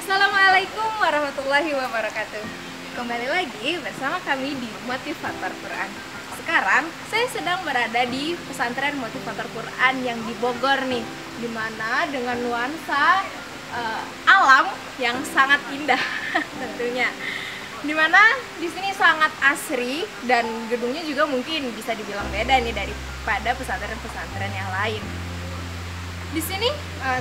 Assalamualaikum warahmatullahi wabarakatuh. Kembali lagi bersama kami di Motivator Quran. Sekarang saya sedang berada di pesantren Motivator Quran yang di Bogor nih, dimana dengan nuansa alam yang sangat indah tentunya. Dimana di sini sangat asri dan gedungnya juga mungkin bisa dibilang beda nih daripada pesantren-pesantren yang lain. Di sini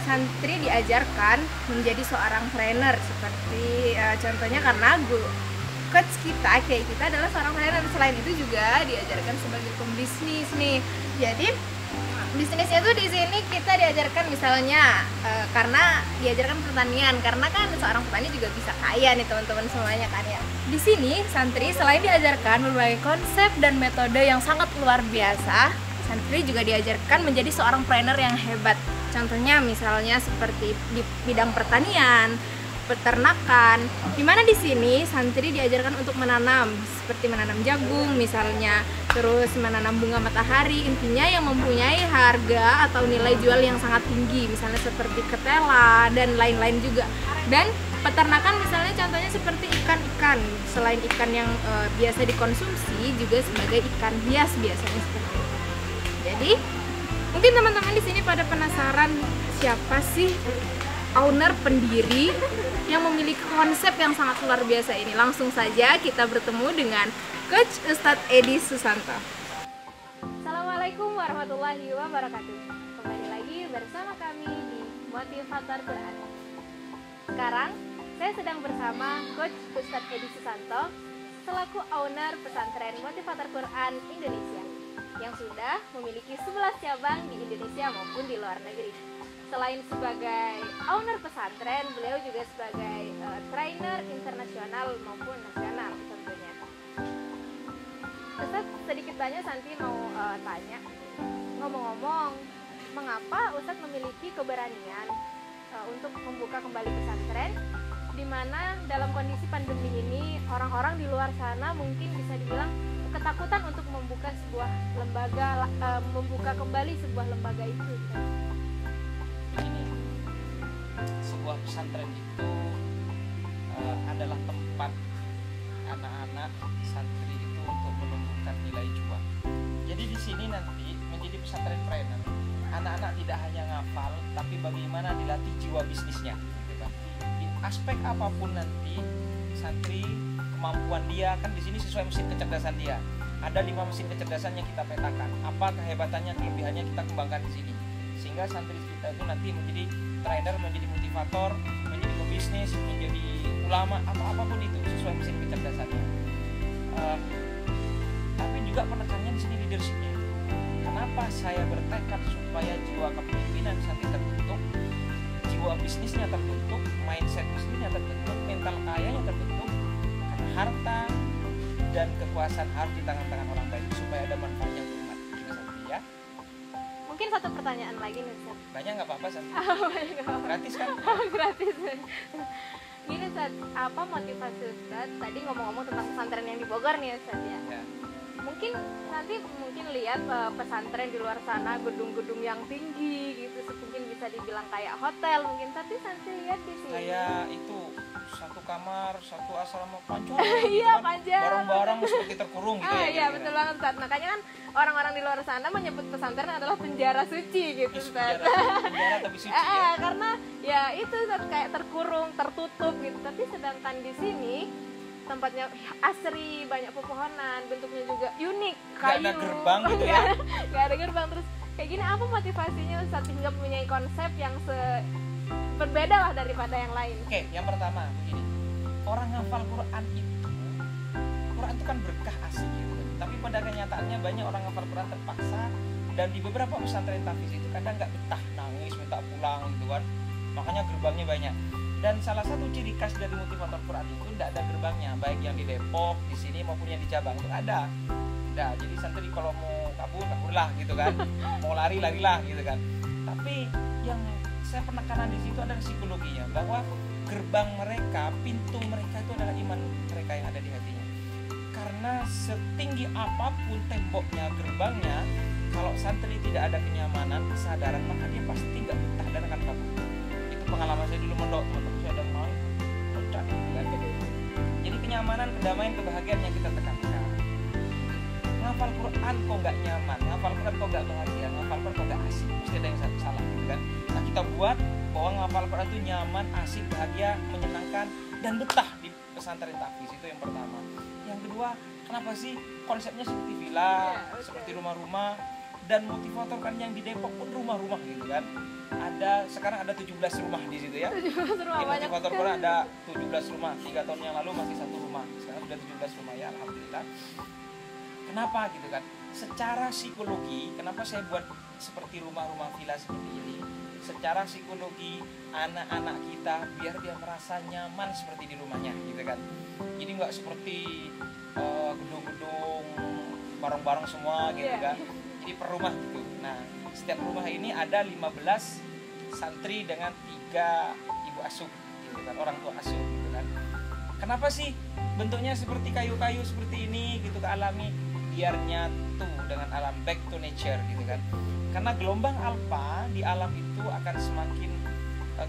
santri diajarkan menjadi seorang trainer seperti contohnya karena coach kita, kayak kita adalah seorang trainer. Selain itu juga diajarkan sebagai pembisnis nih. Jadi bisnisnya tuh di sini kita diajarkan misalnya karena diajarkan pertanian, karena kan seorang petani juga bisa kaya nih teman-teman semuanya kan ya. Di sini santri selain diajarkan berbagai konsep dan metode yang sangat luar biasa, santri juga diajarkan menjadi seorang trainer yang hebat. Contohnya misalnya seperti di bidang pertanian, peternakan, dimana di sini santri diajarkan untuk menanam, seperti menanam jagung misalnya, terus menanam bunga matahari, intinya yang mempunyai harga atau nilai jual yang sangat tinggi, misalnya seperti ketela dan lain-lain juga. Dan peternakan misalnya contohnya seperti ikan-ikan, selain ikan yang biasa dikonsumsi juga sebagai ikan hias biasanya seperti itu. Jadi mungkin teman-teman di sini pada penasaran siapa sih owner pendiri yang memiliki konsep yang sangat luar biasa ini. Langsung saja kita bertemu dengan Coach Ustadz Edi Susanto. Assalamualaikum warahmatullahi wabarakatuh. Kembali lagi bersama kami di Motivator Quran. Sekarang saya sedang bersama Coach Ustadz Edi Susanto selaku owner pesantren Motivator Quran Indonesia yang sudah memiliki 11 cabang di Indonesia maupun di luar negeri. Selain sebagai owner pesantren, beliau juga sebagai trainer internasional maupun nasional tentunya. Ustadz, sedikit banyak Santi mau tanya. Ngomong-ngomong, mengapa Ustadz memiliki keberanian untuk membuka kembali pesantren, di mana dalam kondisi pandemi ini orang-orang di luar sana mungkin bisa dibilang ketakutan untuk membuka sebuah lembaga, membuka kembali sebuah lembaga itu. Ini sebuah pesantren itu adalah tempat anak-anak santri itu untuk menumbuhkan nilai jual. Jadi di sini nanti menjadi pesantren trainer, anak-anak tidak hanya ngafal, tapi bagaimana dilatih jiwa bisnisnya. Gitu kan. Di aspek apapun nanti santri kemampuan dia kan di sini sesuai mesin kecerdasan dia. Ada 5 mesin kecerdasan yang kita petakan. Apa kehebatannya, kelebihannya kita kembangkan di sini. Sehingga santri kita itu nanti menjadi trainer, menjadi motivator, menjadi pebisnis, menjadi ulama, apapun itu sesuai mesin kecerdasannya. Tapi juga penekannya di sini leadershipnya. Kenapa saya bertekad supaya jiwa kepemimpinan santri terbentuk, jiwa bisnisnya terbentuk, mindset bisnisnya terbentuk, mental kayanya terbentuk. Harta dan kekuasaan harus di tangan-tangan orang baik supaya ada manfaatnya untuk umat. Gitu Santi ya. Mungkin satu pertanyaan lagi nih Ustadz. Banyak nggak apa-apa Santi. Gratis kan? Gratis. Gini Ustadz, apa motivasi Ustadz tadi ngomong-ngomong tentang pesantren yang di Bogor nih Ustadz ya? Mungkin nanti lihat pesantren di luar sana gedung-gedung yang tinggi gitu, mungkin bisa dibilang kayak hotel mungkin, tapi Santi lihat di sini kayak itu satu kamar, satu asrama panjang. Iya, kan? panjang. Barang-barang seperti terkurung gitu ya. Iya, betul banget Ustadz. Makanya kan orang-orang di luar sana menyebut pesantren adalah penjara suci gitu Ustadz. Penjara tapi suci ya. Karena ya itu Ustadz, kayak terkurung, tertutup gitu. Tapi sedangkan di sini tempatnya asri, banyak pepohonan, bentuknya juga unik, kayu. Gak ada gerbang gitu ya. Gak ada gerbang. Terus kayak gini, apa motivasinya Ustadz hingga mempunyai konsep yang berbeda lah daripada yang lain? Oke, yang pertama begini. Orang ngafal Quran itu kan berkah asli gitu kan. Tapi pada kenyataannya banyak orang ngafal Quran terpaksa, dan di beberapa pesantren tahfiz itu kadang nggak betah, nangis minta pulang gitu kan. Makanya gerbangnya banyak. Dan salah satu ciri khas dari motivator Quran itu tidak ada gerbangnya, baik yang di Depok, di sini maupun yang di cabang itu ada. Nah, jadi santri kalau mau kaburlah gitu kan, mau larilah gitu kan. Tapi yang saya penekanan di situ adalah psikologinya, bahwa gerbang mereka, pintu mereka itu adalah iman mereka yang ada di hatinya. Karena setinggi apapun temboknya, gerbangnya, kalau santri tidak ada kenyamanan, kesadaran, maka dia pasti nggak betah dan akan kabur. Itu pengalaman saya dulu mondok, teman-teman saya ada main kenyamanan, kedamaian, kebahagiaan yang kita tekankan. Ngafal Quran kok nggak nyaman, ngafal Quran kok nggak bahagia, ngafal Quran kok nggak asik, pasti ada yang salah gitu kan. Nah, kita buat bahwa ngafal Quran itu nyaman, asik, bahagia, menyenangkan, dan betah di pesantren tahfiz. Itu yang pertama. Yang kedua, kenapa sih konsepnya seperti villa, seperti rumah-rumah, dan motivator kan yang di Depok pun rumah-rumah gitu kan. Sekarang ada 17 rumah di situ ya. 17 rumah, Di banyak motivator Quran ada 17 rumah. 3 tahun yang lalu masih 1 rumah. Sekarang sudah 17 rumah ya, alhamdulillah. Kenapa gitu kan? Secara psikologi, kenapa saya buat seperti rumah-rumah villa seperti ini? Secara psikologi anak-anak kita biar dia merasa nyaman seperti di rumahnya gitu kan. Jadi nggak seperti gedung-gedung bareng-bareng semua gitu kan. Jadi per rumah gitu. Nah, setiap rumah ini ada 15 santri dengan 3 ibu asuh gitu kan, orang tua asuh gitu kan. Kenapa sih bentuknya seperti kayu-kayu seperti ini gitu ke alami? Biar nyatu dengan alam, back to nature gitu kan. Karena gelombang alfa di alam itu akan semakin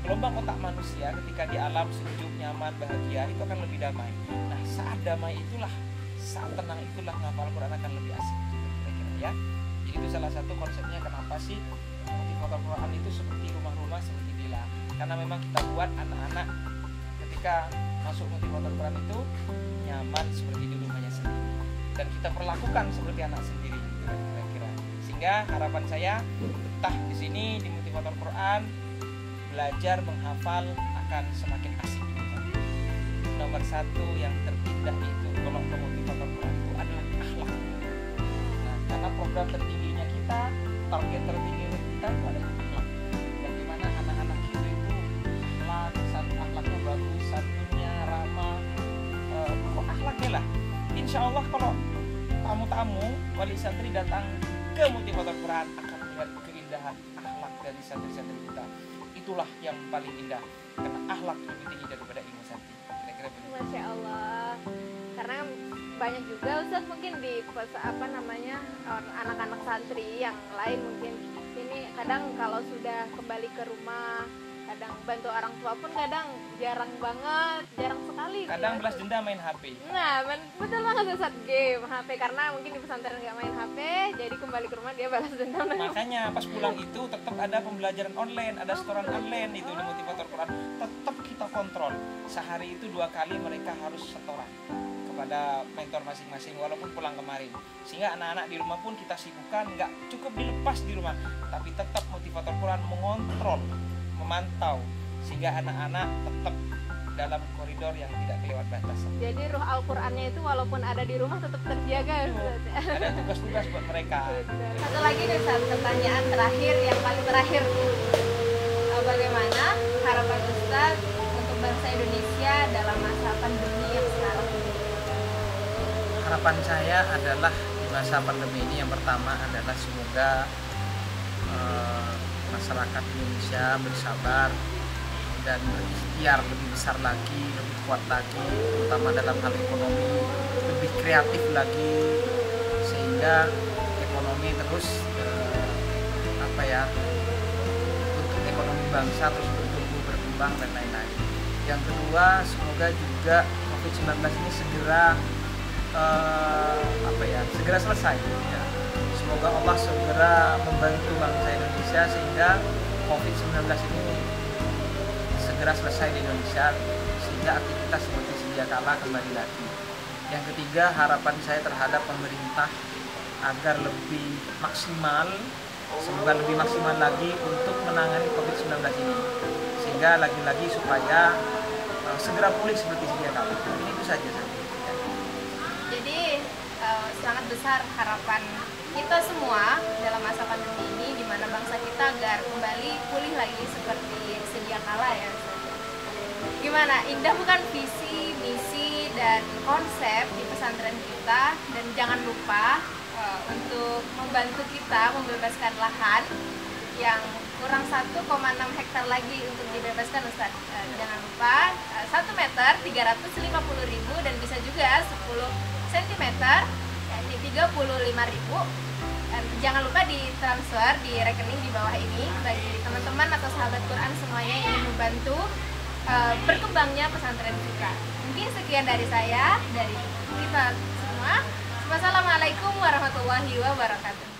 gelombang otak manusia ketika di alam sejuk, nyaman, bahagia itu akan lebih damai. Nah, saat damai itulah, saat tenang itulah ngafal Quran akan lebih asik kira-kira ya. Jadi itu salah satu konsepnya kenapa sih motivator Quran itu seperti rumah-rumah, seperti villa. Karena memang kita buat anak-anak ketika masuk motivator Quran itu nyaman seperti di rumahnya sendiri. Dan kita perlakukan seperti anak sendiri kira-kira. Sehingga harapan saya betah di sini di motivator Quran, belajar menghafal akan semakin asik gitu. Nomor 1 yang terindah itu kalau ke motivator Quran itu adalah akhlak. Nah, karena program tertingginya kita, target tertingginya kita itu adalah akhlak. Bagaimana anak-anak kita itu akhlaknya bagus, santunnya ramah, akhlaknya lah. Insya Allah kalau tamu-tamu wali santri datang ke motivator Quran akan melihat keindahan akhlak dari santri-santri kita. Itulah yang paling indah karena akhlak lebih tinggi daripada ilmu santri. Kira-kira begitu. Masya Allah. Karena banyak juga Ustaz mungkin di anak-anak santri yang lain mungkin ini kadang kalau sudah kembali ke rumah, kadang bantu orang tua pun kadang jarang sekali. Kadang belas dendam main HP. Nah, betul banget Ustaz, game HP karena mungkin di pesantren nggak main HP, jadi kembali ke rumah dia balas dendam. Makanya pas pulang itu tetap ada pembelajaran online, ada setoran online itu di motivator Quran. Tetap kita kontrol. Sehari itu 2 kali mereka harus setoran kepada mentor masing-masing walaupun pulang kemarin. Sehingga anak-anak di rumah pun kita sibukkan, nggak cukup dilepas di rumah, tapi tetap motivator Quran mengontrol, memantau sehingga anak-anak tetap dalam koridor yang tidak kelewat batas. Jadi ruh Al-Qur'annya itu walaupun ada di rumah tetap terjaga. Ada tugas-tugas buat mereka. Satu lagi nih Ustaz, pertanyaan terakhir yang paling terakhir. Bagaimana harapan Ustaz untuk bangsa Indonesia dalam masa pandemi yang sekarang ini? Harapan saya adalah di masa pandemi ini yang pertama adalah semoga masyarakat Indonesia bersabar dan berikhtiar lebih besar lagi, lebih kuat lagi, terutama dalam hal ekonomi, lebih kreatif lagi sehingga ekonomi terus untuk ekonomi bangsa terus bertumbuh, berkembang dan lain-lain. Yang kedua, semoga juga COVID-19 ini segera segera selesai ya. Semoga Allah segera membantu bangsa Indonesia sehingga COVID-19 ini segera selesai di Indonesia sehingga aktivitas seperti sedia kala kembali lagi. Yang ketiga, harapan saya terhadap pemerintah agar lebih maksimal, semoga lebih maksimal lagi untuk menangani COVID-19 ini sehingga lagi-lagi supaya segera pulih seperti sedia kala. Ini itu saja. Jadi sangat besar harapan kita semua dalam masa pandemi ini di mana bangsa kita agar kembali pulih lagi seperti sedia kala ya. Gimana? Indah bukan visi, misi dan konsep di pesantren kita, dan jangan lupa untuk membantu kita membebaskan lahan yang kurang 1,6 hektar lagi untuk dibebaskan Ustaz. Jangan lupa 1 meter 350.000 dan bisa juga 10 cm yakni 35.000. Jangan lupa ditransfer di rekening di bawah ini bagi teman-teman atau sahabat Quran semuanya yang ingin membantu berkembangnya pesantren kita. Mungkin sekian dari saya, dari kita semua. Wassalamualaikum warahmatullahi wabarakatuh.